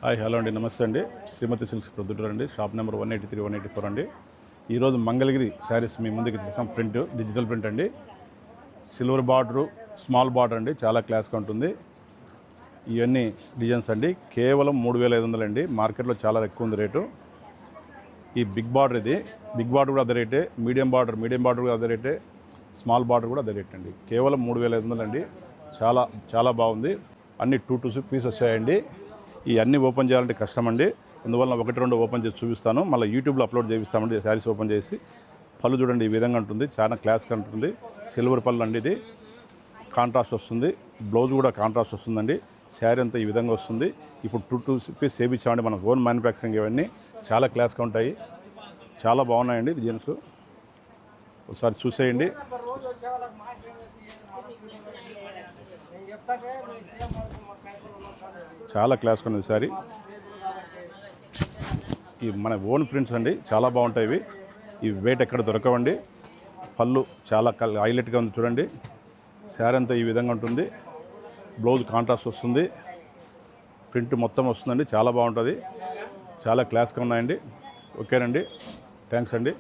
Hi hello అండి, నమస్తే అండి. శ్రీమతి సిల్క్స్ ప్రొద్దుటూరు అండి. షాప్ నెంబర్ 183, 184 అండి. ఈరోజు మంగళగిరి శారీస్ మీ ముందుకి తెచ్చాం. ప్రింట్ డిజిటల్ ప్రింట్ అండి. సిల్వర్ బార్డరు, స్మాల్ బార్డర్ అండి. చాలా క్లాస్గా ఉంటుంది. ఇవన్నీ డిజైన్స్ అండి. కేవలం 3500 అండి. మార్కెట్లో చాలా ఎక్కువ ఉంది రేటు. ఈ బిగ్ బార్డర్, ఇది బిగ్ బార్డర్ కూడా అదే రేటే. మీడియం బార్డర్ కూడా అదే రేటే. స్మాల్ బార్డర్ కూడా అదే రేట్ అండి. కేవలం 3500 అండి. చాలా చాలా బాగుంది. అన్ని 2 పీస్ వచ్చాయండి. ఈ అన్నీ ఓపెన్ చేయాలంటే కష్టం అండి. అందువల్ల 1-2 ఓపెన్ చేసి చూపిస్తాను. మళ్ళీ యూట్యూబ్లో అప్లోడ్ చేపిస్తామండి. శారీస్ ఓపెన్ చేసి పళ్ళు చూడండి, ఈ విధంగా ఉంటుంది. చాలా క్లాస్గా ఉంటుంది. సిల్వర్ పళ్ళు అండి. ఇది కాంట్రాస్ట్ వస్తుంది. బ్లౌజ్ కూడా కాంట్రాస్ట్ వస్తుందండి. శారీ అంతా ఈ విధంగా వస్తుంది. ఇప్పుడు 2 పీస్ చేయించామండి. మన ఓన్ మ్యానుఫ్యాక్చరింగ్. ఇవన్నీ చాలా క్లాస్గా ఉంటాయి. చాలా బాగున్నాయండి డిజైన్స్. ఒకసారి చూసేయండి. చాలా క్లాస్గా ఉంది శారీ. ఈ మన ఓన్ ప్రింట్స్ అండి. చాలా బాగుంటాయి. ఈ వెయిట్ ఎక్కడ దొరకవండి. పళ్ళు చాలా హైలైట్గా ఉంది చూడండి. శారీ అంతా ఈ విధంగా ఉంటుంది. బ్లౌజ్ కాంట్రాస్ట్ వస్తుంది. ప్రింట్ మొత్తం వస్తుందండి. చాలా బాగుంటుంది. చాలా క్లాస్గా ఉన్నాయండి. ఓకేనండి. థ్యాంక్స్ అండి.